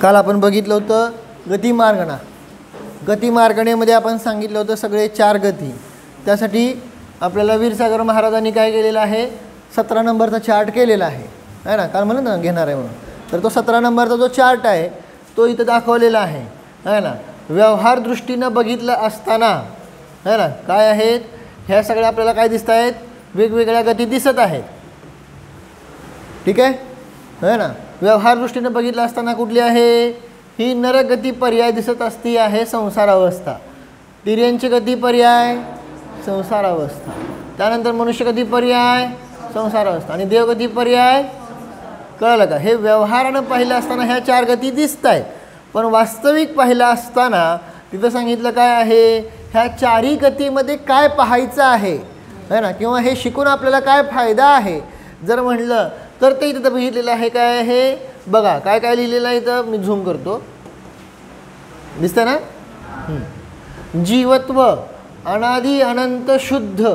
काल आपण बघितलं होतं गतिमार्गणा. गतिमार्गणेमध्ये आपण सांगितलं होतं सगळे 4 गती. त्यासाठी आपल्याला वीरसागर महाराजांनी काय केलेलं आहे, 17 नंबरचा चार्ट केलेला आहे ना. काल म्हणून ना घेणार आहे म्हणून. तर तो 17 नंबरचा जो चार्ट आहे तो इथं दाखवलेला आहे ना. व्यवहार दृष्टीनं बघितलं असताना है ना काय आहेत ह्या सगळ्या आपल्याला काय दिसत आहेत, वेगवेगळ्या गती दिसत आहेत. ठीक आहे ना. व्यवहार दृष्टीनं बघितलं असताना कुठली आहे, ही नरगती पर्याय दिसत असती आहे संसार अवस्था. तिर्यंची गती पर्याय संसार अवस्था. त्यानंतर मनुष्यगती पर्याय संसार अवस्था आणि देवगती पर्याय. कळलं का. हे व्यवहारानं पाहिलं असताना ह्या 4 गती दिसत आहेत. पण वास्तविक पाहिलं असताना तिथं सांगितलं काय आहे, ह्या 4ही गतीमध्ये काय पाहायचं आहे ना, किंवा हे शिकून आपल्याला काय फायदा आहे जर म्हटलं तर ते इथं बघितलेलं आहे. काय आहे बघा, काय काय लिहिलेलं आहे इथं. मी झूम करतो, दिसतं ना. जीवत्व अनादि अनंत शुद्ध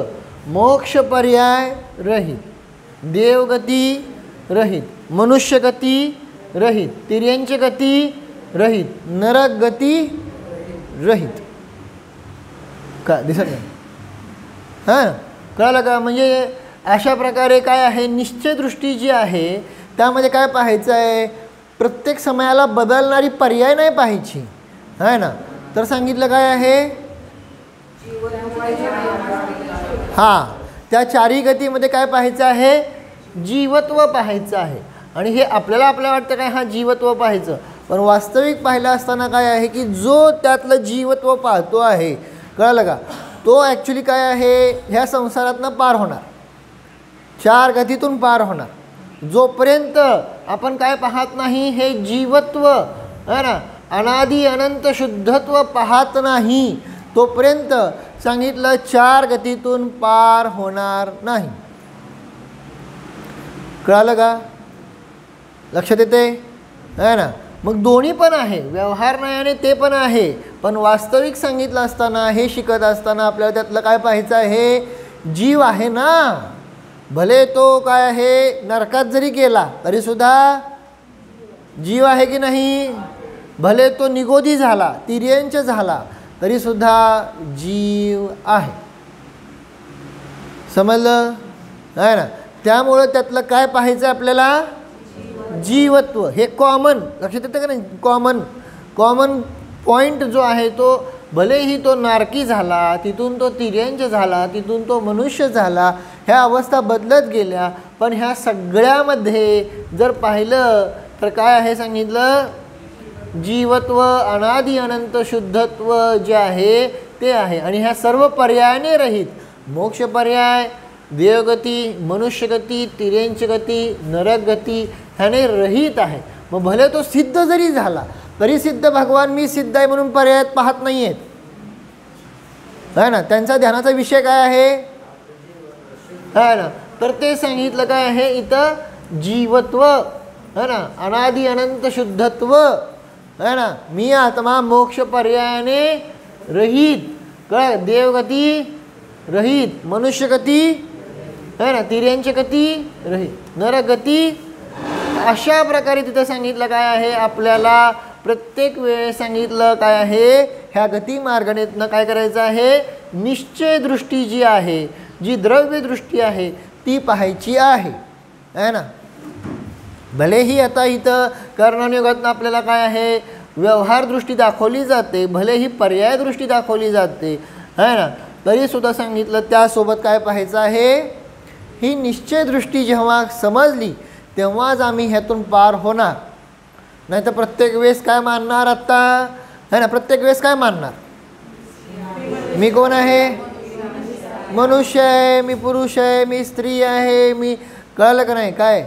मोक्ष पर्याय रहित, देवगती रहित, मनुष्यगती रहित, तिर्यंच गती रहित, नरक गती रहित. का दिसत नाही. हां कळलं का. म्हणजे अशा प्रकारे काय आहे, निश्चयदृष्टी जी आहे त्यामध्ये काय पाहायचं आहे, प्रत्येक समयाला बदलणारी पर्याय नाही पाहायची आहे ना. तर सांगितलं काय आहे, हां त्या 4ही गतीमध्ये काय पाहायचं आहे, जीवत्व पाहायचं आहे. आणि हे आपल्याला वाटतं काय, हा जीवत्व पाहायचं. पण वास्तविक पाहिलं असताना काय आहे की जो त्यातलं जीवत्व पाहतो आहे, कळलं का, तो ॲक्च्युली काय आहे ह्या संसारातनं पार होणार, 4 गतीतून पार होणार. जोपर्यंत आपण काय पाहत नाही, हे जीवत्व है ना अनादि अनंत शुद्धत्व पाहत नाही, तोपर्यंत सांगितलं 4 गतीतून पार होणार नाही. कळालं का, लक्षात येते है ना. मग दोन्ही पण आहे, व्यवहार नाही आणि ते पण आहे. पण वास्तविक सांगितलं असताना, हे शिकत असताना आपल्याला त्यातलं काय पाहायचं आहे, जीव आहे ना. भले तो काय आहे नरकात जरी गेला तरीसुद्धा जीव आहे की नाही. भले तो निगोधी झाला, तिर्यंच झाला तरीसुद्धा जीव आहे. समजलं आहे ना. त्यामुळं त्यातलं काय पाहायचं आपल्याला, जीवत्व. हे कॉमन लक्षात येतं का नाही. कॉमन पॉईंट जो आहे तो, भलेही तो नारकी झाला, तिथून तो तिर्यंच झाला, तिथून तो मनुष्य झाला, ह्या अवस्था बदलत गेल्या. पण ह्या सगळ्यामध्ये जर पाहिलं तर काय आहे सांगितलं, जीवत्व अनादि अनंत शुद्धत्व जे आहे ते आहे. आणि ह्या सर्व पर्यायाने रहित, मोक्ष पर्याय, देवगती, मनुष्यगती, तिर्यंच गती, नरक गती ह्याने रहित आहे. मग भले तो सिद्ध जरी झाला तरी सिद्ध भगवान मी सिद्ध आहे म्हणून पर्यायात पाहत नाही आहेत है ना. त्यांचा ध्यानाचा विषय काय आहे है ना. तर ते सांगितलं काय आहे इथं, जीवत्व है ना अनादि अनंत शुद्धत्व है ना, मी आत्मा मोक्ष पर्यायाने रहित, काय देवगती रहित, मनुष्यगती है ना, तिर्यंच गती रहित, नरगती. अशा प्रकारे तिथं सांगितलं काय आहे आपल्याला. प्रत्येक वेळेस सांगितलं काय आहे, ह्या गती मार्गणेतनं काय करायचं आहे, निश्चय दृष्टी जी आहे, जी द्रव्य दृष्टी आहे ती पाहायची आहे है ना. भलेही आता इथं कर्णयुगातनं आपल्याला काय आहे, व्यवहार दृष्टी दाखवली जाते, भलेही पर्याय दृष्टी दाखवली जाते है ना, तरीसुद्धा सांगितलं त्यासोबत काय पाहायचं आहे, ही निश्चय दृष्टी जेव्हा समजली तेव्हाच आम्ही ह्यातून पार होणार. नाही तर प्रत्येक वेळेस काय मानणार आत्ता है ना, प्रत्येक वेळेस काय मानणार, मी कोण आहे, मनुष्य आहे, मी पुरुष आहे, मी स्त्री आहे, मी कळलं का नाही काय,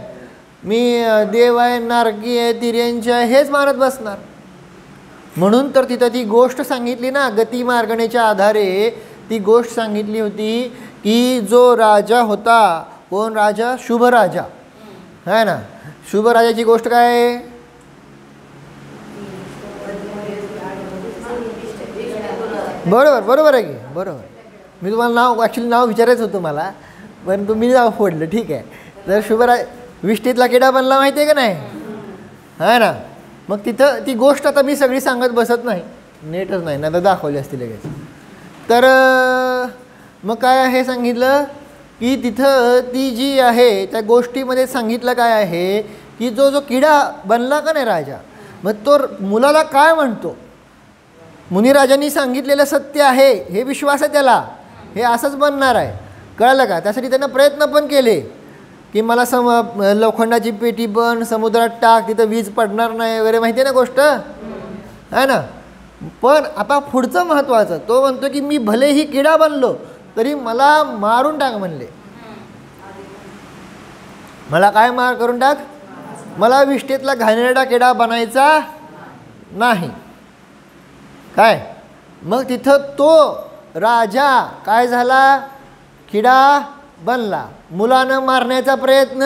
मी देव आहे, नारकी आहे, तिर्यंच आहे, हेच मानत बसणार. म्हणून तर तिथं ती गोष्ट सांगितली ना, गती मार्गणेच्या आधारे ती गोष्ट सांगितली होती की जो राजा होता, कोण राजा, शुभ राजा है ना. शुभ राजाची गोष्ट काय आहे, बरोबर आहे की बरोबर. मी तुम्हाला नाव ॲक्च्युली नाव विचारायचं होतं मला, परंतु मी नाव फोडलं. ठीक आहे जर शुभराज विष्टीतला किडा बनला माहिती आहे का नाही, आहे ना. मग तिथं ती गोष्ट आता मी सगळी सांगत बसत नाही, नेटच नाही ना तर दाखवली असती लगेच. तर मग काय आहे सांगितलं की तिथं ती जी आहे त्या गोष्टीमध्ये सांगितलं काय आहे की जो जो किडा बनला का नाही राजा, मग तो मुलाला काय म्हणतो, मुनिराजांनी सांगितलेलं सत्य आहे हे विश्वास आहे त्याला, हे असंच बनणार आहे. कळलं का. त्यासाठी त्यांना प्रयत्न पण केले की मला लोखंडाची पेटी बन, समुद्रात टाक, तिथं वीज पडणार नाही वगैरे, माहिती आहे ना गोष्ट, आहे ना. पण आता पुढचं महत्त्वाचं, तो म्हणतो की मी भलेही किडा बनलो तरी मला मारून टाक म्हणले. मला काय मार करून टाक, मला विष्ठेतला घाणेरडा किडा बनायचा नाही. काय मग तिथं तो राजा काय झाला, किडा बनला, मुलानं मारण्याचा प्रयत्न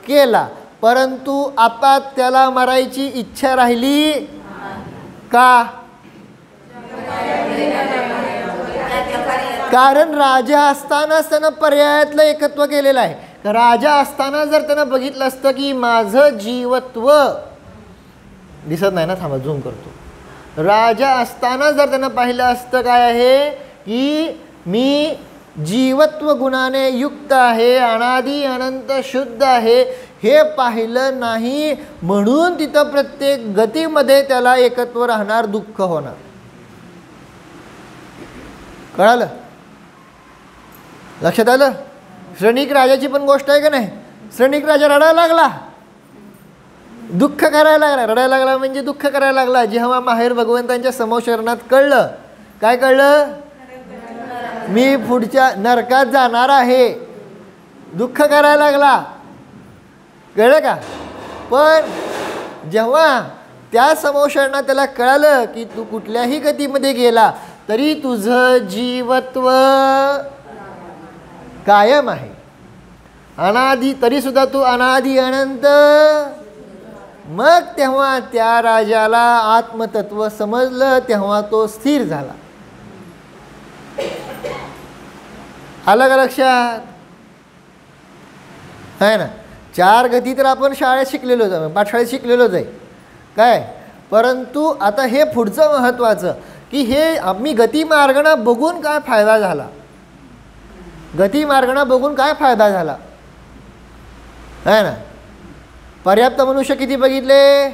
केला, परंतु आता त्याला मारायची इच्छा राहिली का, कारण राजा असतानाच त्यानं पर्यायातलं एकत्व केलेलं आहे. राजा असताना जर त्यानं बघितलं असतं की माझं जीवत्व, दिसत नाही ना, थांबा झूम करतो. राजा असताना जर त्यानं पाहिलं असतं काय आहे की मी जीवत्व गुणाने युक्त आहे, अनादी अनंत शुद्ध आहे, हे पाहिलं नाही, म्हणून तिथं प्रत्येक गतीमध्ये त्याला एकत्व राहणार, दुःख होणार. कळालं, लक्षात आलं. श्रनिक राजाची पण गोष्ट आहे का नाही. श्रनिक राजा रडायला लागला, दुःख करायला लागला. रडायला लागला म्हणजे दुःख करायला लागला. जेव्हा माहेर भगवंतांच्या समोशरणात कळलं, काय कळलं, मी पुढच्या नरकात जाणार आहे, दुःख करायला लागला. कळलं का. पण जेव्हा त्या समोशरणात त्याला कळालं की तू कुठल्याही गतीमध्ये गेला तरी तुझं जीवत्व कायम आहे, अनादी, तरी सुद्धा तू अनादी अनंत. मग तेव्हा त्या राजाला आत्मतत्व समजलं, तेव्हा तो स्थिर झाला. आलं का लक्षात, आहे ना. 4 गती तर आपण शाळेत शिकलेलोच आहे, पाठशाळेत शिकलेलोच आहे काय. परंतु आता हे पुढचं महत्त्वाचं की हे आम्ही गतिमार्गणं बघून काय फायदा झाला, गतिमार्गणं बघून काय फायदा झाला, आहे ना. पर्याप्त मनुष्य किती बघितले,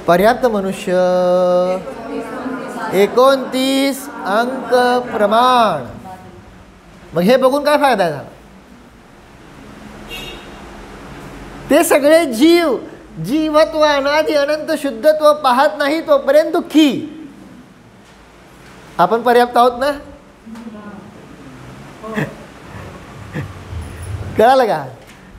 पर्याप्त मनुष्य 29 अंक प्रमाण. मग हे बघून काय फायदा झाला. ते सगळे जीव जीवत्व अनादि अनंत शुद्धत्व पाहत नाही तोपर्यंत दुःखी. आपण पर्याप्त आहोत ना, कळालं का.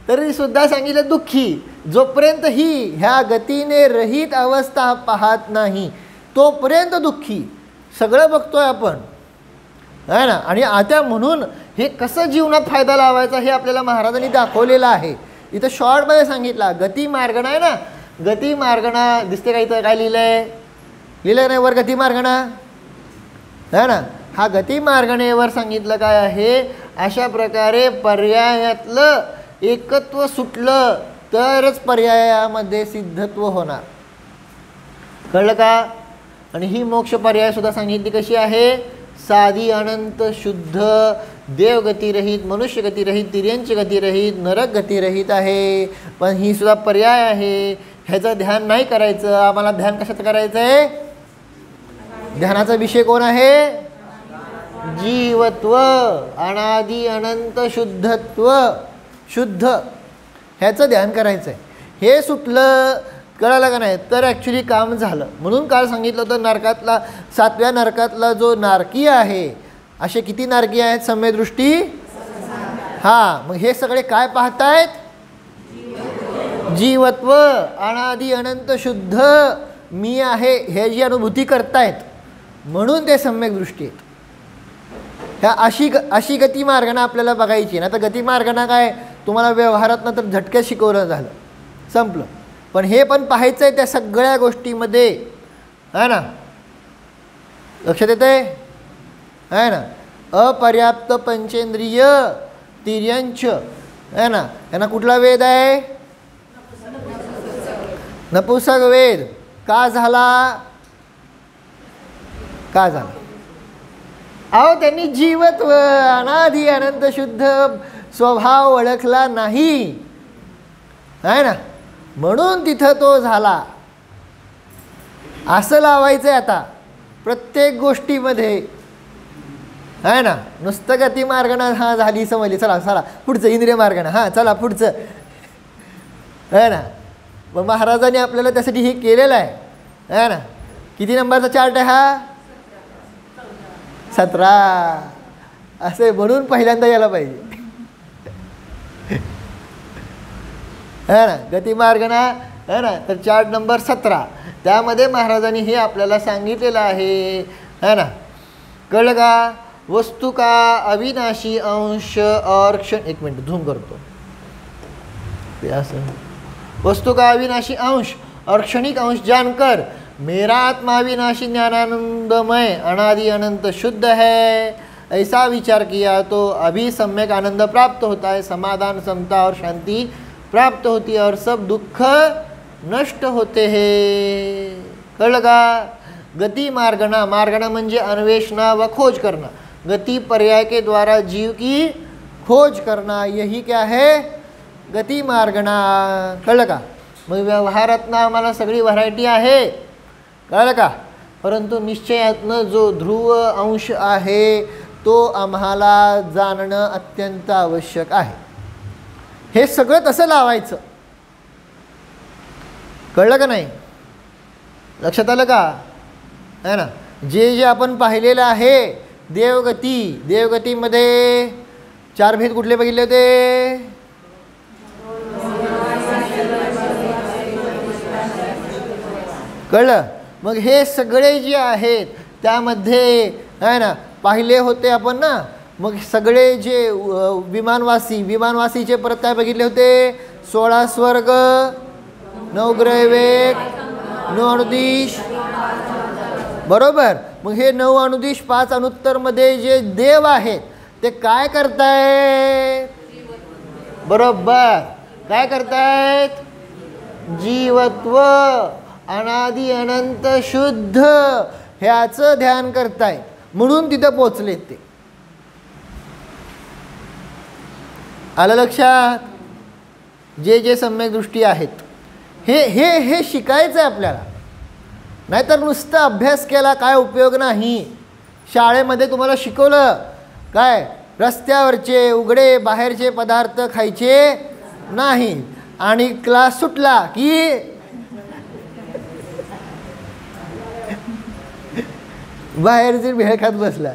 तरी सुद्धा सांगितलं दुःखी. जोपर्यंत ही ह्या गतीने रहित अवस्था पाहत नाही तोपर्यंत दुःखी. सगळं बघतोय आपण, आहे ना. आणि आता म्हणून हे कसं जीवनात फायदा लावायचा हे आपल्याला महाराजांनी दाखवलेलं आहे. इथं शॉर्टमध्ये सांगितला. गती मार्गणा आहे ना, गती मार्गणा दिसते का इथं, काय लिहिलंय, लिहिलं नाही वर गती मार्गणा, है ना. हा गती मार्गणेवर सांगितलं काय आहे, अशा प्रकारे पर्यायातलं एकत्व सुटलं तरच पर्यायामध्ये सिद्धत्व होणार. कळलं का. आणि ही मोक्ष पर्याय सुद्धा सांगितली कशी आहे, साधी अनंत शुद्ध देवगतिरहित, मनुष्यगतिरहित, तिर्यंची गतिरहित, नरक गतिरहित आहे. पण ही सुद्धा पर्याय आहे. ह्याचं ध्यान नाही करायचं. आम्हाला ध्यान कशाचं करायचं आहे, ध्यानाचा विषय कोण आहे, जीवत्व, अनादि अनंत शुद्धत्व, शुद्ध, ह्याचं ध्यान करायचं आहे. हे सुटलं, कळालं का नाही, तर ॲक्च्युली काम झालं. म्हणून काल सांगितलं होतं नरकातला 7व्या नरकातला जो नारकी आहे, असे किती नारकी आहेत सम्यदृष्टी, हां. मग हे सगळे काय पाहतायत, जीवत्व, अनादि अनंत शुद्ध मी आहे हे जी अनुभूती करतायत, म्हणून ते सम्यक दृष्टी आहेत. ह्या अशी गती मार्गणं आपल्याला बघायची ना. तर गती मार्गणं काय तुम्हाला व्यवहारात तर झटक्यात शिकवलं झालं, संपलं. पण हे पण पाहायचं आहे त्या सगळ्या गोष्टीमध्ये, आहे ना. लक्षात येतं आहे ना. अपर्याप्त पंचेंद्रिय तिर्यंच आहे ना, यांना कुठला वेद आहे? नपुंसक वेद. का झाला? का झाला? अहो त्यांनी जीवत्व अनादि अनंत शुद्ध स्वभाव ओळखला नाही आहे ना, म्हणून तिथं तो झाला. असं लावायचं आहे आता प्रत्येक गोष्टीमध्ये आहे ना. नुसतं गती मार्गानं हां झाली समजली, चला चला पुढचं इंद्रिय मार्गानं, हां चला पुढचं आहे ना. मग महाराजांनी आपल्याला त्यासाठी हे केलेलं आहे ना. किती नंबरचा चार्ट आहे हा? 17. असे म्हणून पहिल्यांदा यायला पाहिजे है ना. गतिमार्गना है ना, तर चार्ट नंबर 17 त्यामध्ये महाराजांनी हे आपल्याला सांगितलेलं आहे है ना. कळलं का? वस्तु का अविनाशी अंश और क्षण, एक मिनट झूम करतो. वस्तु का अविनाशी अंश और क्षणिक अंश जानकर मेरा आत्मा अविनाशी ज्ञानानंदमय अनादि अनंत शुद्ध है, ऐसा विचार किया तो अभी सम्यक आनंद प्राप्त होता है, समाधान, समता और शांति प्राप्त होती है और सब दुख नष्ट होते हैं. कळलं का? गति मार्गना, मार्गना म्हणजे अन्वेषणा व खोज करना. गति पर्याय के द्वारा जीव की खोज करना, यही क्या है? गति मार्गना. कळलं का? मग व्यवहारातनं आम्हाला सगळी व्हरायटी आहे, कळलं का? परंतु निश्चयातनं जो ध्रुव अंश आहे तो आम्हाला जाणणं अत्यंत आवश्यक आहे. हे सगळं तसं लावायचं. कळलं का नाही? लक्षात आलं का? है ना. जे जे आपण पाहिलेलं आहे देवगती, देवगतीमध्ये 4 भेद कुठले बघितले होते? कळलं? मग हे सगळे जे आहेत त्यामध्ये आहे ना पाहिले होते आपण ना. मग सगळे जे विमानवासीचे परत काय बघितले होते? 16 स्वर्ग, 9 ग्रहवेग, 9 अनुदिश, बरोबर. मग हे 9 अनुदिश 5 अनुत्तरमध्ये जे देव आहेत ते काय करतायत? बरोबर काय करतायत? जीवत्व अनादि अनंत शुद्ध ह्याचं ध्यान करतायत, म्हणून तिथं पोचलेत ते. आलं लक्षात? जे जे सम्यक दृष्टी आहेत हे हे हे शिकायचं आहे आपल्याला. नाहीतर नुसतं अभ्यास केला काय उपयोग नाही. शाळेमध्ये तुम्हाला शिकवलं काय? रस्त्यावरचे उघडे बाहेरचे पदार्थ खायचे नाही, आणि क्लास सुटला की बाहेरचे भेळ खात बसला.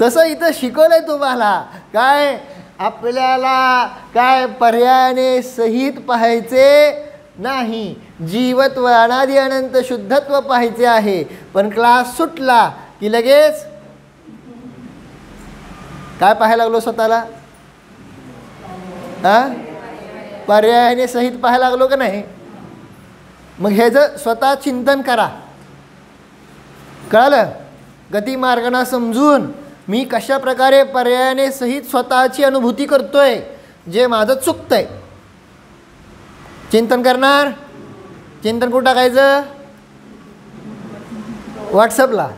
तसं इथं शिकवलंय तुम्हाला काय? आपल्याला काय पर्यायाने सहित पाहायचे नाही, जीवत्व अनादि अनंत शुद्धत्व पाहायचे आहे. पण क्लास सुटला की लगेच काय पाहायला लागलो? स्वतःला पर्यायाने सहित पाहायला लागलो का नाही? मग हे जर स्वतः चिंतन करा. कळलं? गती मार्गाने समजून मी कशा प्रकारे पर्यायाने सहित स्वतःची अनुभूती करतोय, जे माझं चुकतंय. चिंतन करणार. चिंतन कुठं टाकायचं? व्हॉट्सअपला.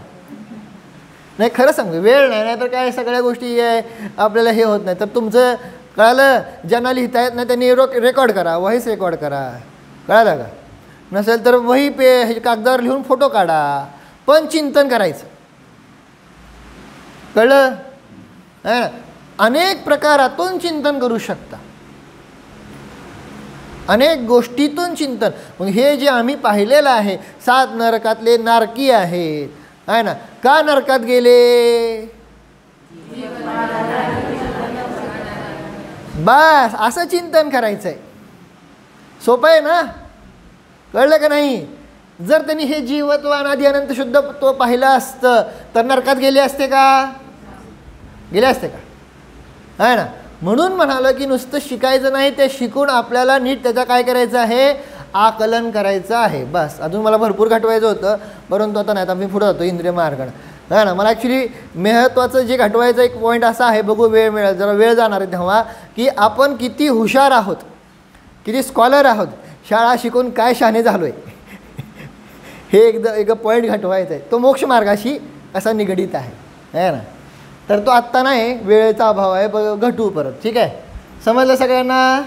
नाही खरं सांगतो वेळ नाही, नाही तर काय सगळ्या गोष्टी आपल्याला हे होत नाही. तर तुमचं कळालं? ज्यांना लिहिता येत नाही त्यांनी रेकॉर्ड करा, व्हॉइस रेकॉर्ड करा. कळालं का? नसेल तर वही पे कागदावर लिहून फोटो काढा, पण चिंतन करायचं. कळलं? अनेक प्रकारातून चिंतन करू शकता, अनेक गोष्टीतून चिंतन. मग हे जे आम्ही पाहिलेलं आहे 7 नरकातले नारकी आहेत आहे ना. का नरकात गेले? बस असं चिंतन करायचं आहे. सोपं आहे ना? कळलं का नाही? जर त्यांनी हे जीवत्व अनादि अनंत शुद्ध तो पाहिलं असतं तर नरकात गेले असते का? गेले असते का? आहे ना. म्हणून म्हणालं की नुसतं शिकायचं नाही, ते शिकून आपल्याला नीट त्याचा काय करायचं आहे? आकलन करायचं आहे. बस. अजून मला भरपूर घटवायचं होतं, परंतु आता नाही, आता मी पुढे जातो इंद्रिय मार्गाने. है ना. मला ॲक्च्युली महत्त्वाचं जे घटवायचं एक पॉईंट असा आहे, बघू वेळ मिळेल, जरा वेळ जाणार आहे तेव्हा, की आपण किती हुशार आहोत, किती स्कॉलर आहोत, शाळा शिकून काय शहाणे झालो आहे हे एक पॉईंट घटवायचं आहे. तो मोक्ष मार्गाशी कसा निगडीत आहे ना. तर तो आत्ता नाही, वेळेचा अभाव आहे, घटू परत. ठीक आहे, समजलं सगळ्यांना?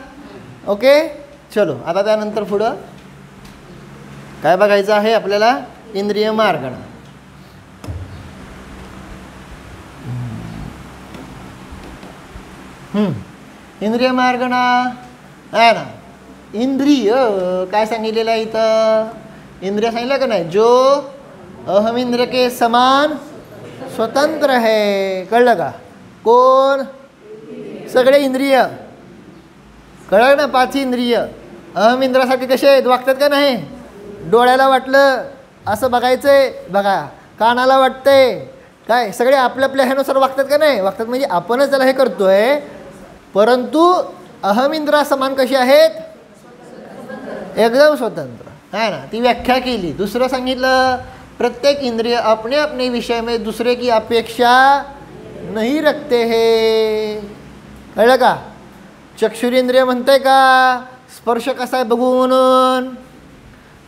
ओके, चलो आता त्यानंतर पुढं काय बघायचं आहे आपल्याला? इंद्रिय मार्गणा. इंद्रिय मार्गणा आहे ना. इंद्रिय काय सांगितलेलं आहे इथं? इंद्रिय सांगितलं का नाही? जो अहम इंद्र के समान स्वतंत्र है. कळलं का? कोण? सगळे इंद्रिय. कळलं ना? 5 इंद्रिय अहम इंद्रासाठी कसे आहेत? वागतात का नाही? डोळ्याला वाटलं असं बघायचंय, बघा. कानाला वाटतंय काय, सगळे आपल्या आपल्या ह्यानुसार वागतात का नाही? वागतात. म्हणजे आपणच त्याला हे करतोय, परंतु अहम इंद्रा समान कशी आहेत? एकदम स्वतंत्र आहे ना. ती व्याख्या केली. दुसरं सांगितलं, प्रत्येक इंद्रिय अपने अपने विषय में दूसरे की अपेक्षा नहीं रखते है. कळलं का? चक्षुरेंद्रिय म्हणतंय का स्पर्श कसा आहे बघू म्हणून?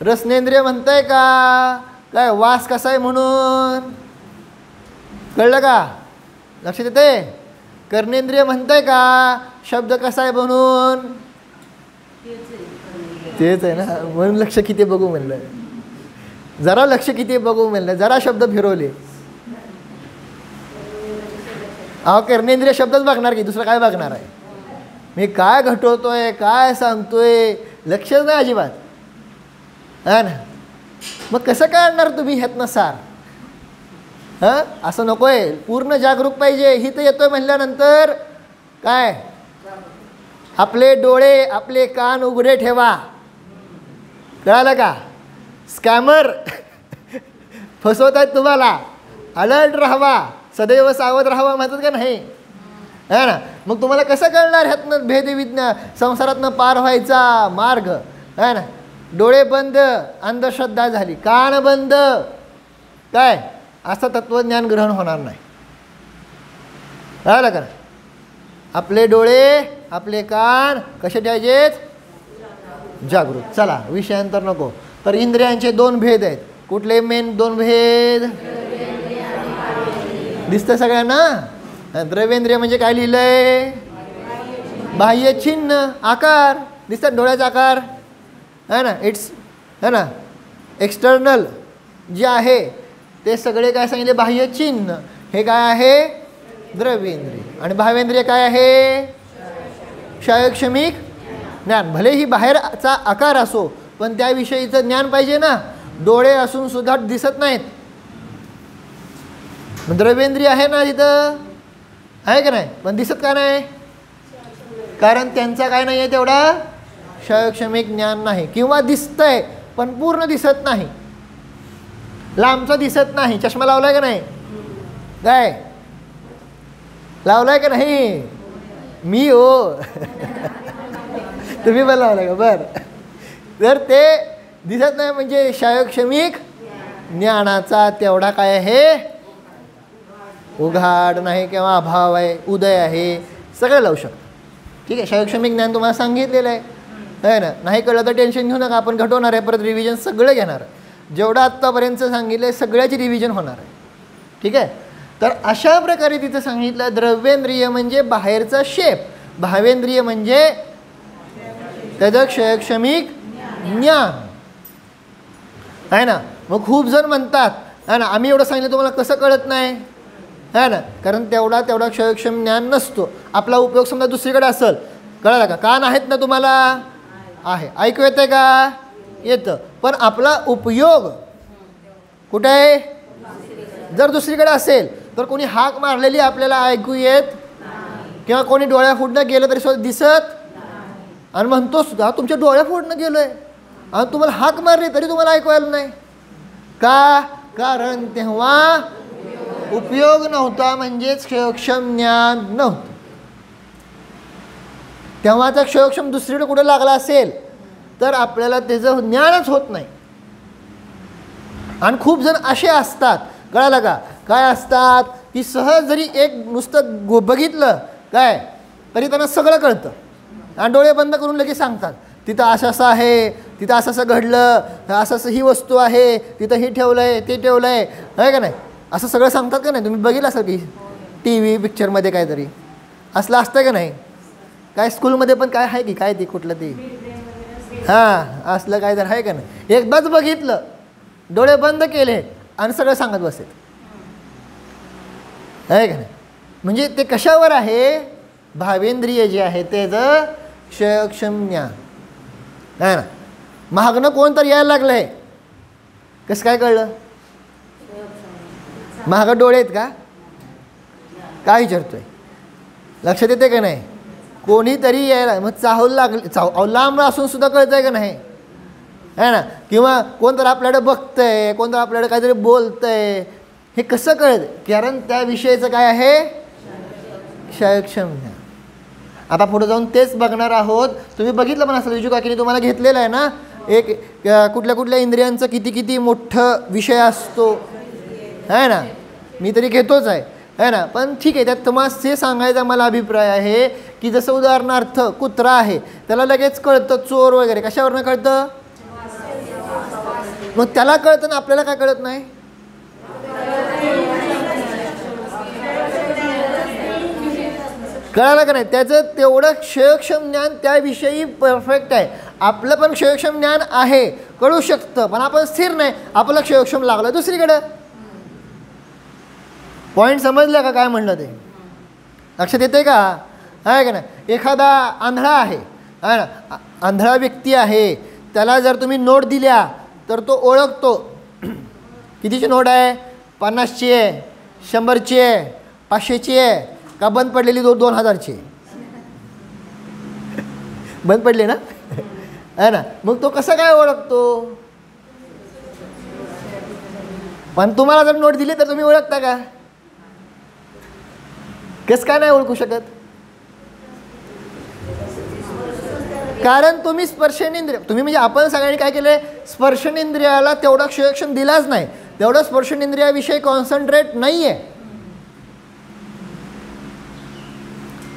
रसनेंद्रिय म्हणतंय का काय वास कसा आहे म्हणून? कळलं का? लक्षात येते? कर्णेंद्रिय म्हणतंय का शब्द कसा आहे म्हणून? तेच आहे ना, म्हणून लक्ष किती बघू म्हणलं, जरा लक्ष किती बघू म्हणलं, जरा शब्द फिरवले. अहो कर्णेंद्रिय शब्दच बघणार की दुसरं काय बघणार आहे? मी काय घटवतोय, काय सांगतोय, लक्षच नाही अजिबात है ना. मग कसं काढणार तुम्ही ह्यातनं सार? हां, असं नको आहे. पूर्ण जागरूक पाहिजे. ही तर येतोय म्हणल्यानंतर काय, आपले डोळे आपले कान उघडे ठेवा. कळालं का? स्कॅमर फसवत आहेत तुम्हाला. अलर्ट राहावा, सदैव सावध राहावा म्हणतात का नाही? है ना. मग तुम्हाला कसं कळणार ह्यातनं भेदविज्ञान, संसारातनं पार व्हायचा मार्ग? है ना. डोळे बंद, अंधश्रद्धा झाली. कान बंद, काय असं तत्वज्ञान ग्रहण होणार नाही. कळलं का? आपले डोळे आपले कान कसे ठेवायचेत? जागृत. चला विषयांतर नको. तर इंद्रियांचे 2 भेद आहेत. कुठले मेन 2 भेद? दिसतं सगळ्यांना? द्रव्येंद्रिय म्हणजे काय लिहिलंय? बाह्य चिन्ह, आकार दिसतात, डोळ्याचा आकार है ना. इट्स है ना, एक्सटर्नल जे आहे ते सगळे काय सांगितले? बाह्य चिन्ह. हे काय आहे? द्रव्येंद्रिय. आणि भावेंद्रिय काय आहे? क्षयक्षमिक ज्ञान. भले ही बाहेरचा आकार असो, पण त्याविषयीचं ज्ञान पाहिजे ना. डोळे असून सुद्धा दिसत नाहीत. द्रव्येंद्रिय आहे ना तिथं, आहे का नाही? पण दिसत का नाही? कारण त्यांचा काय नाही आहे तेवढा क्षयक्षमिक ज्ञान नाही. किंवा दिसतंय पण पूर्ण दिसत नाही, लांबचा दिसत नाही. चष्मा लावलाय का नाही? काय लावलाय का नाही? मी हो तुम्ही पण लावलाय का? बरं. तर ते दिसत नाही म्हणजे क्षयक्षमिक ज्ञानाचा तेवढा काय आहे? उघाड नाही किंवा अभाव आहे, उदय आहे, सगळं लावू शकतो. ठीक आहे. क्षयक्षमिक ज्ञान तुम्हाला सांगितलेलं आहे ना. नाही कळलं तर टेन्शन घेऊ नका, आपण घटवणार आहे, परत रिव्हिजन सगळं घेणार. जेवढं आत्तापर्यंत सांगितलं आहे सगळ्याची रिव्हिजन होणार आहे. ठीक आहे. तर अशा प्रकारे तिथं सांगितलं द्रव्येंद्रिय म्हणजे बाहेरचा शेप, भावेंद्रिय म्हणजे त्याचं क्षयक्षमिक ज्ञान आहे ना. मग खूप जण म्हणतात है ना, आम्ही एवढं सांगितलं तुम्हाला कसं कळत नाही? है ना, कारण तेवढा क्षयक्षम ज्ञान नसतो. आपला उपयोग समजा दुसरीकडे असेल. कळलं का? कान आहेत ना तुम्हाला? आहे. ऐकू येतं का? येतं. पण आपला उपयोग कुठे आहे? जर दुसरीकडे असेल तर कोणी हाक मारलेली आपल्याला ऐकू येत, किंवा कोणी डोळ्या फुटणं गेलं तरी सुद्धा दिसत, आणि म्हणतो सुद्धा तुमच्या डोळ्या फुटणं गेलोय, आणि तुम्हाला हाक मारली तरी तुम्हाला ऐकू आलं नाही का? कारण तेव्हा उपयोग नव्हता, म्हणजेच क्षयक्षम ज्ञान नव्हतं. तेव्हाचा क्षयक्षम दुसरीकडे कुठे लागला असेल तर आपल्याला त्याचं ज्ञानच होत नाही. आणि खूप जण असे असतात, कळालं का? काय असतात की सहज जरी एक नुसतं बघितलं काय तरी त्यांना सगळं कळतं आणि डोळे बंद करून लगेच सांगतात तिथं असं असं आहे, तिथं असं असं घडलं, असं असं ही वस्तू आहे, तिथं हे ठेवलं आहे ते ठेवलं आहे का नाही, असं सगळं सांगतात का नाही. तुम्ही बघितलं असेल की टी व्ही पिक्चरमध्ये काहीतरी असलं असतं का नाही. काय स्कूलमध्ये पण काय आहे की काय ते कुठलं ते हां असलं काय तर आहे का नाही. एकदाच बघितलं डोळे बंद केले आणि सगळं सांगत बसत आहे का नाही. म्हणजे ते कशावर आहे, भावेंद्रिय जे आहे त्याचं क्षयक्षम ज्ञान आहे ना. महागणं कोण तर यायला लागलं आहे, कसं काय कळलं. महाग डोळे आहेत का काय विचारतोय, लक्षात येते का नाही. कोणीतरी यायला मग चाहूल लागली, लांब असून सुद्धा कळतं आहे का नाही आहे ना. किंवा कोणतर आपल्याकडे बघतंय, कोणतर आपल्याकडे काहीतरी बोलतंय, हे कसं कळतं, कारण त्या विषयाचं काय आहे क्षयक्षम ज्ञान. आता पुढे जाऊन तेच बघणार आहोत. तुम्ही बघितलं पण असं विजू काकीने तुम्हाला घेतलेलं आहे ना, एक कुठल्या कुठल्या इंद्रियांचं किती किती मोठं विषय असतो आहे ना. मी तरी घेतोच आहे ना. पण ठीक आहे, त्यात तुम्हाला हे सांगायचा मला अभिप्राय आहे की जसं उदाहरणार्थ कुत्रा आहे, त्याला लगेच कळतं चोर वगैरे कशावरनं कळतं, मग त्याला कळतं ना आपल्याला काय कळत नाही. कळालं का नाही. त्याचं तेवढं क्षयक्षम ज्ञान त्याविषयी परफेक्ट आहे. आपलं पण क्षयक्षम ज्ञान आहे, कळू शकतं, पण आपण स्थिर नाही, आपलं क्षयक्षम लागलं दुसरीकडं. पॉईंट समजलं का काय म्हणलं ते, लक्षात येते का आहे का नाही. एखादा आंधळा आहे ना, आंधळा व्यक्ती आहे, त्याला जर तुम्ही नोट दिल्या तर तो ओळखतो. कितीची नोट आहे, 50ची आहे, 100ची आहे, 500ची आहे का बंद पडलेली 2000ची बंद पडली ना आहे ना. मग तो कसा काय ओळखतो. पण तुम्हाला जर नोट दिली तर तुम्ही ओळखता का, कसं काय नाही ओळखू शकत. कारण तुम्ही स्पर्शनेंद्रिय, तुम्ही म्हणजे आपण सगळ्यांनी काय केलं, स्पर्शनेंद्रियाला तेवढा क्षयक्षम दिलाच नाही, तेवढं स्पर्शनेंद्रियाविषयी कॉन्सन्ट्रेट नाही आहे.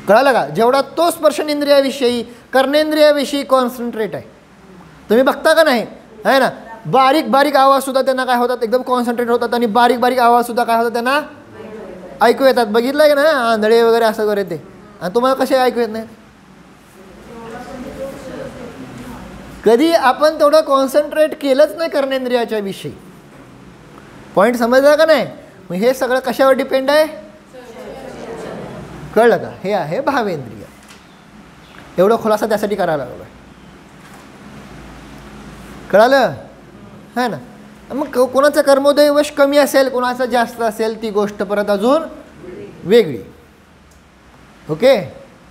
कळालं का. जेवढा तो स्पर्शनेंद्रियाविषयी कर्णेंद्रियाविषयी कॉन्सन्ट्रेट आहे. तुम्ही बघता का नाही आहे ना, बारीक बारीक आवाजसुद्धा त्यांना काय होतात, एकदम कॉन्सन्ट्रेट होतात, आणि बारीक बारीक आवाजसुद्धा काय होतात त्यांना ऐकू येतात. बघितलं की ना आंधळे वगैरे असं वगैरे ते, आणि तुम्हाला कसे ऐकू येत नाही. कधी आपण तेवढं कॉन्सन्ट्रेट केलंच नाही कर्णेंद्रियाच्या विषयी. पॉईंट समजला का नाही. मग हे सगळं कशावर डिपेंड आहे, कळलं का. हे आहे भावेंद्रिय. एवढं खुलासा त्यासाठी करायला लागलो, कळालं है ना. मग कोणाचं कर्मोदय वश कमी असेल, कोणाचं जास्त असेल, ती गोष्ट परत अजून वेगळी. ओके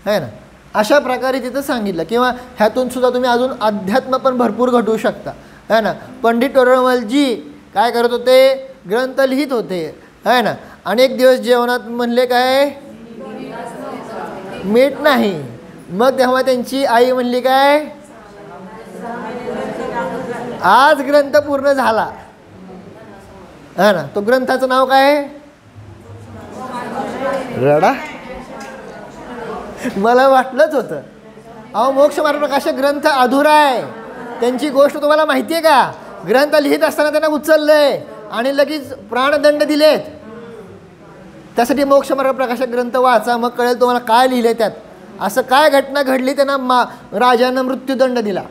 है ना. अशा प्रकारे तिथं सांगितलं. किंवा ह्यातून सुद्धा तुम्ही अजून अध्यात्म पण भरपूर घडवू शकता है ना. पंडित टोरमलजी काय करत होते, ग्रंथ लिहित होते है ना. अनेक दिवस जेवणात म्हणले काय मीठ नाही. मग तेव्हा त्यांची आई म्हणली काय, आज ग्रंथ पूर्ण झाला है ना. तो ग्रंथाचं नाव काय, रडा. मला वाटलंच होतं. अहो मोक्ष मार्ग प्रकाश ग्रंथ अधुरा आहे. त्यांची गोष्ट तुम्हाला माहिती आहे का, ग्रंथ लिहित असताना त्यांना उचललंय आणि लगेच प्राणदंड दिलेत. त्यासाठी मोक्ष मार्ग प्रकाशक ग्रंथ वाचा, मग कळेल तुम्हाला काय लिहिलंय त्यात. असं काय घटना घडली, त्यांना राजानं मृत्यूदंड दिला.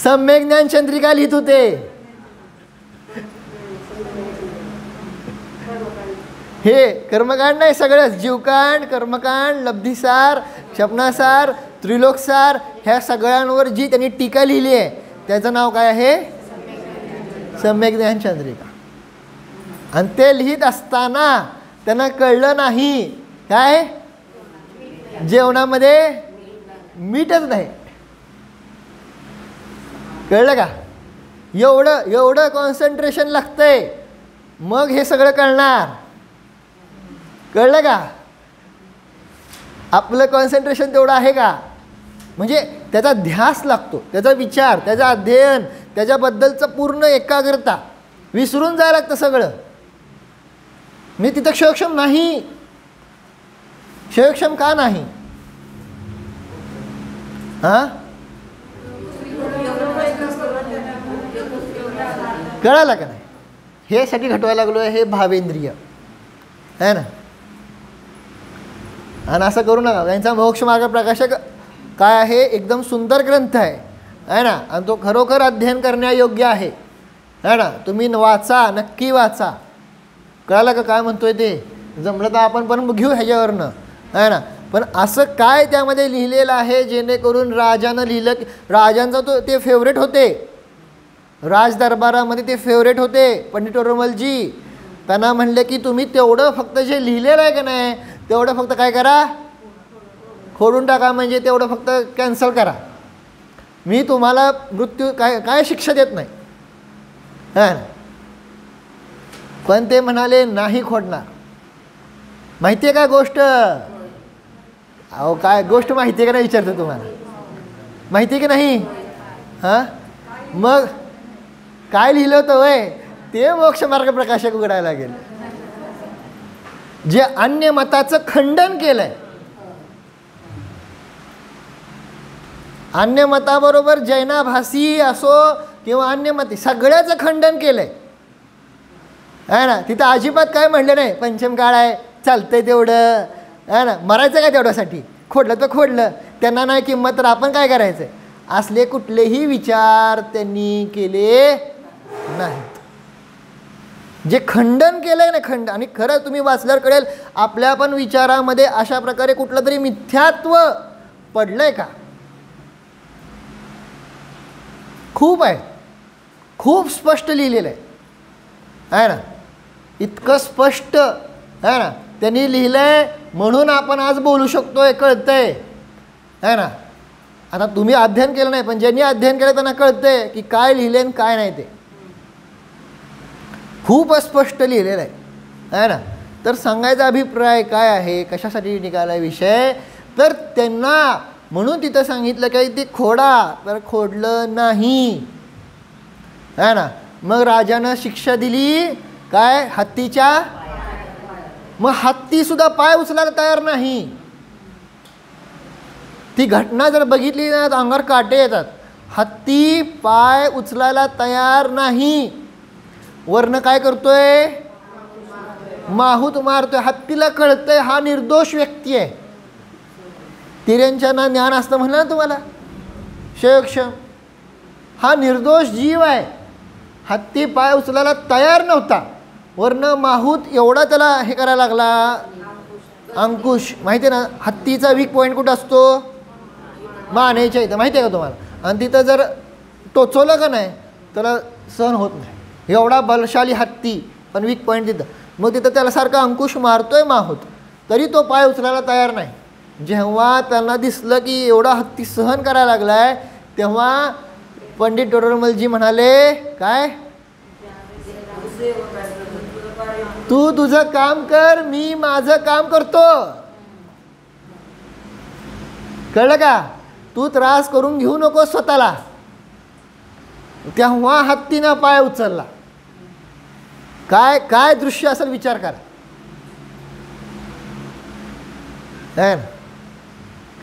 सम्यक ज्ञान चंद्रिका लिहित होते. हे कर्मकांड नाही, सगळंच जीवकांड, कर्मकांड, लब्धिसार, क्षपणासार, त्रिलोकसार, ह्या सगळ्यांवर जी त्यांनी टीका लिहिली आहे त्याचं नाव काय आहे, सम्यक ज्ञान चंद्रिका. आणि ते लिहित असताना त्यांना कळलं नाही काय, जेवणामध्ये मीठच नाही. कळलं का. एवढं एवढं कॉन्सन्ट्रेशन लागतंय, मग हे सगळं कळणार. कळलं का. आपलं कॉन्सन्ट्रेशन तेवढं आहे का, म्हणजे त्याचा ध्यास लागतो, त्याचा विचार, त्याचं अध्ययन, त्याच्याबद्दलचं पूर्ण एकाग्रता विसरून जायला लागतं सगळं. मी तिथं क्षयक्षम नाही. क्षयक्षम का नाही? हां, कळालं का नाही? हे साठी घटवायला लागलो आहे. हे भावेंद्रिय आहे ना. आणि असं करू नका. त्यांचा मोक्ष मार्ग प्रकाशक काय आहे, एकदम सुंदर ग्रंथ आहे ना. आणि तो खरोखर अध्ययन करण्यायोग्य आहे ना. तुम्ही वाचा, नक्की वाचा. कळालं का काय म्हणतोय ते? जमलं तर आपण पण घेऊ ह्याच्यावरनं आहे ना. पण असं काय त्यामध्ये लिहिलेलं आहे जेणेकरून राजानं लिहिलं की राजांचा तो ते फेवरेट होते. राजदरबारामध्ये ते फेवरेट होते पंडित टोडरमलजी. त्यांना म्हणले की तुम्ही तेवढं फक्त जे लिहिलेलं आहे का नाही तेवढं फक्त काय करा, खोडून टाका. म्हणजे तेवढं फक्त कॅन्सल करा. मी तुम्हाला मृत्यू काय शिक्षा देत नाही हां. पण ते म्हणाले नाही खोडणार. माहिती आहे का गोष्ट? अहो काय गोष्ट माहिती आहे का नाही विचारतो तुम्हाला. माहिती आहे की नाही? हां, मग काय लिहिलं होतं वय ते मोक्ष मार्ग प्रकाशक उघडायला लागेल. जे अन्य मताचं खंडन केलंय, अन्य मताबरोबर जैनाभासी असो किंवा अन्य मती सगळ्याचं खंडन केलंय आहे ना. तिथं अजिबात काय म्हणलं नाही पंचम काळ आहे चालतंय तेवढं आहे ना. मरायचं काय तेवढ्यासाठी? खोडलं तर खोडलं, त्यांना नाही किंमत तर आपण काय करायचं? असले कुठलेही विचार त्यांनी केले नाहीत. जे खंडन केलंय ना खंड. आणि खरं तुम्ही वाचल्यावर कळेल आपल्या पण विचारामध्ये अशा प्रकारे कुठलं तरी मिथ्यात्व पडलंय का? खूप आहे, खूप स्पष्ट लिहिलेलं आहे ना. इतकं स्पष्ट आहे ना त्यांनी लिहिलंय म्हणून आपण आज बोलू शकतोय, कळतंय आहे ना. आता तुम्ही अध्ययन केलं नाही पण ज्यांनी अध्ययन केलं त्यांना कळतंय की काय लिहिले आणि काय नाही. ते खूप स्पष्ट लिहिलेलं आहे ना. तर सांगायचा अभिप्राय काय आहे, कशासाठी निघाला विषय, तर त्यांना म्हणून तिथं सांगितलं की ते खोडा, तर खोडलं नाही आहे ना. मग राजानं शिक्षा दिली काय, हत्तीच्या. मग हत्तीसुद्धा पाय उचलायला तयार नाही. ती घटना जर बघितली ना तर अंगावर काटे येतात. हत्ती पाय उचलायला तयार नाही. वरनं काय करतोय, माहूत मारतोय. हत्तीला कळतंय हा निर्दोष व्यक्ती आहे. तिऱ्यांच्या ज्ञान असतं म्हणलं ना तुम्हाला, क्षयक्षम हा निर्दोष जीव आहे. हत्ती पाय उचलायला तयार नव्हता. वरनं माहूत एवढा त्याला हे करायला लागला, अंकुश. माहिती आहे ना हत्तीचा वीक पॉईंट कुठं असतो, मानेच्या इथं. माहिती आहे का तुम्हाला? आणि तिथं जर टोचवलं का नाही त्याला सहन होत नाही. एवढा बलशाली हत्ती पण वीक पॉईंट तिथं. मग तिथं त्याला सारखा अंकुश मारतोय माहूत, तरी तो पाय उचलायला तयार नाही. जेव्हा त्यांना दिसलं की एवढा हत्ती सहन करायला लागलाय तेव्हा पंडित टोडरमलजी म्हणाले काय, तू तुझं काम कर, मी माझं काम करतो. कळलं का? तू त्रास करून घेऊ नको स्वतःला. तेव्हा हत्तीनं पाय उचलला. काय काय दृश्य असेल विचार करा.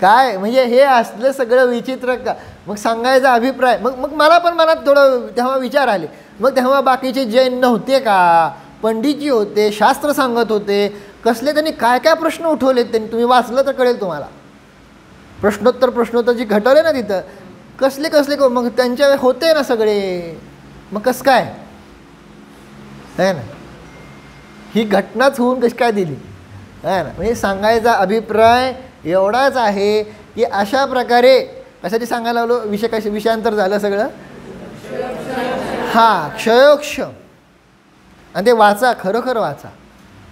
काय म्हणजे हे असलं सगळं विचित्र का. मग सांगायचा अभिप्राय, मग मग मला पण मनात थोडं तेव्हा विचार आले. मग तेव्हा बाकीचे जैन नव्हते का, पंडितजी होते, शास्त्र सांगत होते, कसले त्यांनी काय काय प्रश्न उठवलेत त्यांनी. तुम्ही वाचलं तर कळेल तुम्हाला. प्रश्नोत्तर जी घटवले ना तिथं, कसले कसले मग त्यांच्या होते ना सगळे. मग कसं काय आहे ना, ही घटनाच होऊन कशी काय दिली आहे ना. म्हणजे सांगायचा अभिप्राय एवढाच आहे की अशा प्रकारे कशाची सांगायला लागलो, विषयांतर झालं सगळं. हां, क्षयोक्षम. आणि ते वाचा, खरोखर वाचा,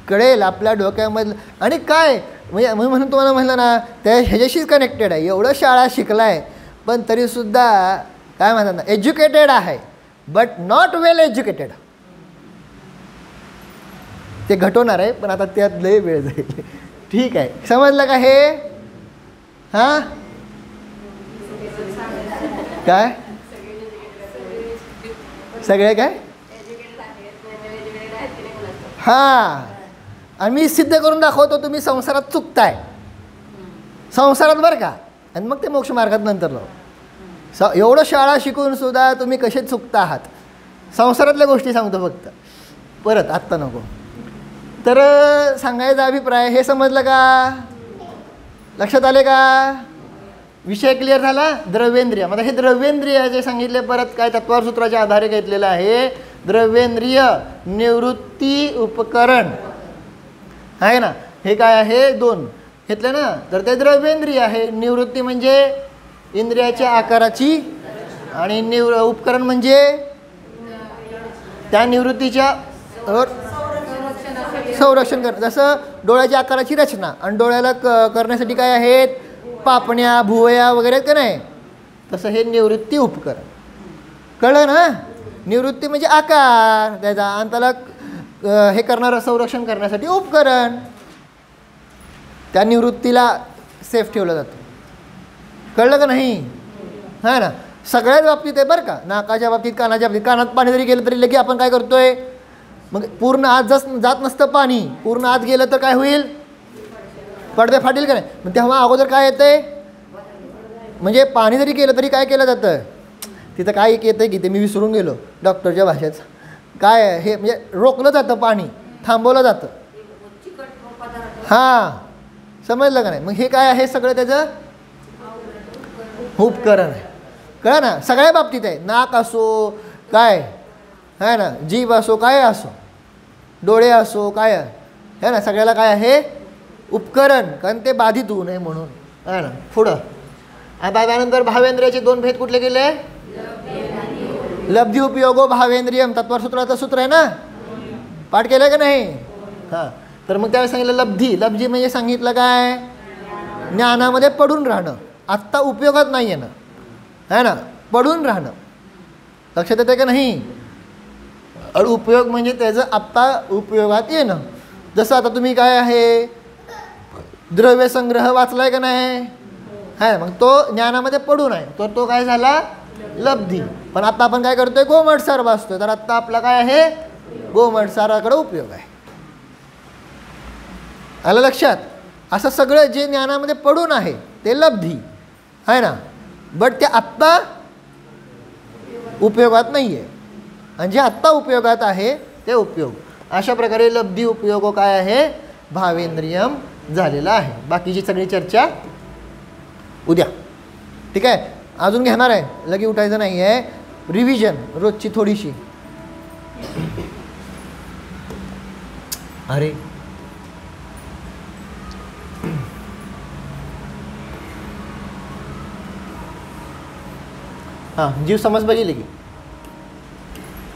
कळेल आपल्या डोक्यामधलं. आणि काय म्हणजे मी म्हणून तुम्हाला म्हणलं ना त्या ह्याच्याशीच कनेक्टेड आहे. एवढं शाळा शिकलाय पण तरीसुद्धा काय म्हणतात ना, एज्युकेटेड आहे बट नॉट वेल एज्युकेटेड. ते घटवणार आहे पण आता त्यात लय वेळ जाईल. ठीक आहे, समजलं का हे? हां काय सगळे काय हां, आणि मी सिद्ध करून दाखवतो तुम्ही संसारात चुकताय, संसारात बरं का, आणि मग ते मोक्ष मार्गात नंतर लाव. एवढं शाळा शिकून सुद्धा तुम्ही कसे चुकता आहात. संसारातल्या गोष्टी सांगतो फक्त, परत आत्ता नको. तर सांगायचा अभिप्राय हे समजलं का, लक्षात आले का, विषय क्लिअर झाला. द्रव्येंद्रिय, म्हणजे हे द्रव्येंद्रिय जे सांगितले परत काय तत्वार सूत्राच्या आधारे घेतलेलं आहे. द्रव्येंद्रिय निवृत्ती उपकरण आहे ना, हे काय आहे, दोन घेतले ना, तर ते द्रव्येंद्रिय आहे. निवृत्ती म्हणजे इंद्रियाच्या आकाराची, आणि उपकरण म्हणजे त्या निवृत्तीच्या संरक्षण कर. जसं डोळ्याच्या आकाराची रचना, आणि डोळ्याला करण्यासाठी काय आहेत, पापण्या भुवया वगैरे का नाही, तसं हे निवृत्ती उपकरण. कळलं ना, निवृत्ती म्हणजे आकार त्याचा, आणि त्याला हे करणारं संरक्षण करण्यासाठी उपकरण. त्या निवृत्तीला सेफ ठेवलं जातं. कळलं का नाही, हां ना. सगळ्याच बाबतीत आहे बरं का, नाकाच्या बाबतीत, कानाच्या बाबतीत. कानात पाणी जरी गेलं तरी लगे आपण काय करतोय, मग पूर्ण आत जात नसतं पाणी, पूर्ण आत गेलं तर काय होईल, पडदे फाटील का नाही. मग तेव्हा अगोदर काय येतंय, म्हणजे पाणी जरी केलं तरी काय केलं जातं, तिथं काय येतं की ते मी विसरून गेलो डॉक्टरच्या भाषेचं, काय हे म्हणजे रोखलं जातं, पाणी थांबवलं जातं. हां, समजलं का नाही. मग हे काय आहे, सगळं त्याचं उपकरण आहे. कळलं ना, सगळ्या बाबतीत आहे. नाक असो काय आहे ना, जीभ असो काय असो, डोळे असो काय आहे ना, सगळ्याला काय आहे, उपकरण, कारण ते बाधित होऊ नये म्हणून आहे ना. पुढं आता त्यानंतर भावेंद्रियाचे दोन भेद कुठले गेले, लब्धी उपयोगो भावेंद्रियम, तत्वार सूत्राचं सूत्र आहे ना, पाठ केलं का नाही. हां, तर मग त्यावेळेस सांगितलं लब्धी. लब्धी म्हणजे सांगितलं काय, ज्ञानामध्ये पडून राहणं, आत्ता उपयोगात नाही येणं आहे ना, पडून राहणं. लक्षात येतं का नाही. उपयोग म्हणजे त्याचं आत्ता उपयोगात येणं. जसं आता तुम्ही काय आहे, द्रव्य संग्रह वाचलाय का नाही, आहे, मग तो ज्ञानामध्ये पडून आहे, तर तो काय झाला, लब्धी. पण आता आपण काय करतोय, गोमटसार वाचतोय, तर आत्ता आपला काय आहे, गोमटसाराकडे उपयोग आहे. आलं लक्षात. असं सगळं जे ज्ञानामध्ये पडून आहे ते लब्धी आहे ना, बट ते आत्ता उपयोगात नाही आहे, आणि जे आत्ता उपयोगात आहे ते उपयोग. अशा प्रकारे लब्धी उपयोग काय आहे, भावेंद्रियम झालेला आहे. बाकीची सगळी चर्चा उद्या, ठीक आहे. अजून घेणार आहे, लगे उठायचं नाही आहे, रिव्हिजन रोजची थोडीशी. अरे हां, जीव समज बघितली की.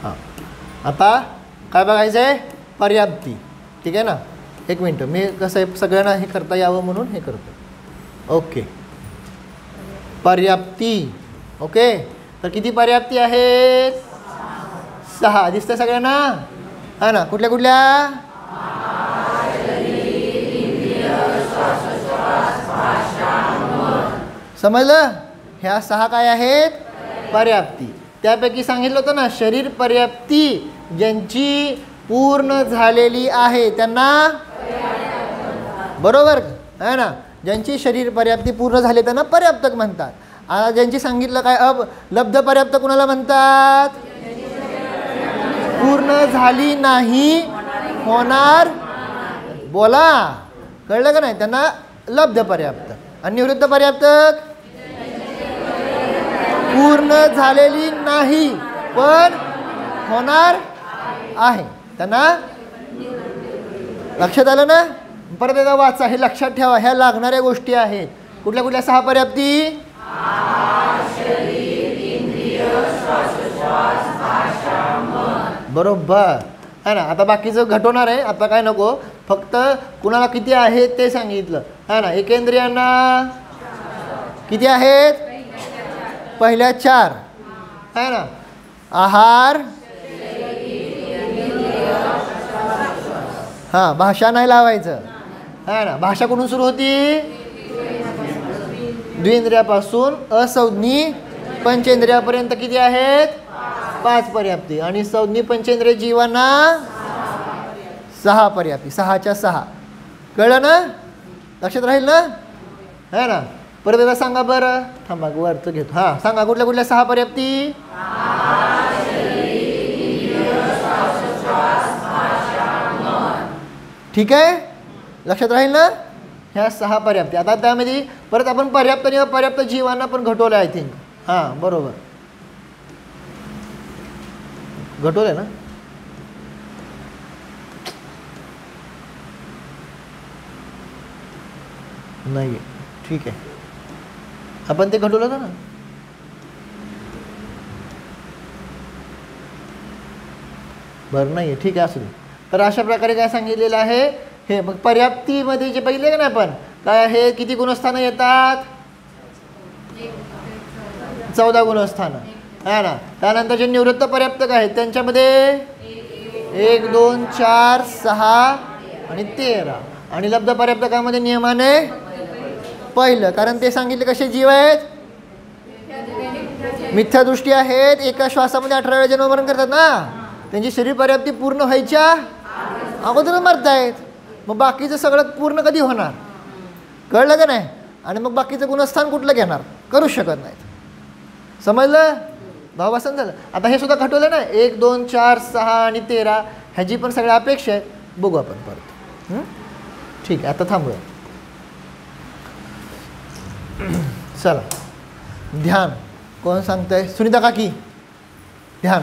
हां, आता काय बघायचं आहे, पर्याप्ती. ठीक आहे ना. एक मिनटं, मी कसं आहे सगळ्यांना हे करता यावं म्हणून हे करतो. ओके, पर्याप्ती. ओके, तर किती पर्याप्ती आहेत, 6 दिसतं सगळ्यांना, हा ना. कुठल्या कुठल्या, समजलं. ह्या 6 काय आहेत, पर्याप्ती. त्यापैकी सांगितलं होतं ना, शरीर पर्याप्ती ज्यांची पूर्ण झालेली आहे त्यांना, बरोबर आहे ना, ज्यांची शरीर पर्याप्ती पूर्ण झाली त्यांना पर्याप्तक म्हणतात. आता ज्यांची सांगितलं काय, लब्ध पर्याप्त कुणाला म्हणतात, पूर्ण झाली नाही, होणार, बोला, कळलं का नाही, त्यांना लब्ध पर्याप्त. आणि निवृत्त पर्याप्तक, पूर्ण झालेली नाही पण होणार आहे त्यांना. लक्षात आलं ना. परत एकदा वाचा, हे लक्षात ठेवा, ह्या लागणाऱ्या गोष्टी आहेत. कुठल्या कुठल्या 6 पर्याप्ती, बरोबर आहे ना. आता बाकीचं घटवणार आहे, आता काय नको, फक्त कुणाला किती आहेत ते सांगितलं आहे ना. एकेंद्रियांना किती आहेत, पहिल्या 4 आहे ना. आहार, हां, भाषा नाही लावायचं आहे ना. भाषा कुठून सुरू होती, द्विंद्रियापासून असंज्ञी पंचेंद्रियापर्यंत किती आहेत, 5 पर्याप्ती. आणि संज्ञी पंचेंद्रिय जीवांना 6 पर्याप्ती, 6च्या 6. कळलं ना? लक्षात राहील ना? है ना? परत एकदा सांगा बरं. थांबा वरचं घेतो. हां सांगा कुठल्या कुठल्या 6 पर्याप्ती? ठीक आहे, लक्षात राहील ना? ह्या 6 पर्याप्ती. आता त्यामध्ये परत आपण पर्याप्त आणि अपर्याप्त जीवांना पण घटवलं आय थिंक. हां बरोबर घटवलं ना? नाही ठीक आहे, आपण ते घटवलं होतं ना. बरं नाही ठीक आहे, असू दे. तर अशा प्रकारे काय सांगितलेलं आहे हे. मग पर्याप्तीमध्ये जे पहिले का ना आपण काय आहे, किती गुणस्थानं येतात? 14 गुणस्थानं आहे ना. त्यानंतर जे निवृत्त पर्याप्तक आहेत त्यांच्यामध्ये 1 2 4 6 आणि 13. आणि लब्ध पर्याप्तकामध्ये नियमाने पहिलं, कारण ते सांगितले कसे जीव आहेत? मिथ्यादृष्टी आहेत, एका श्वासामध्ये 18 वेळा जन्ममरण करतात ना, त्यांची शरीर पर्याप्ती पूर्ण व्हायच्या अगोदर मरतायत. मग बाकीचं सगळं पूर्ण कधी होणार? कळलं का नाही? आणि मग बाकीचं गुणस्थान कुठलं घेणार? करूच शकत नाहीत. समजलं? भावासन झालं. आता हे सुद्धा घटवलं ना, 1 2 4 6 आणि 13 ह्याची पण सगळ्या अपेक्षा आहेत. बघू आपण परत. ठीक आहे, आता थांबूया. चला ध्यान कोण सांगतंय? सुनीता काकी ध्यान.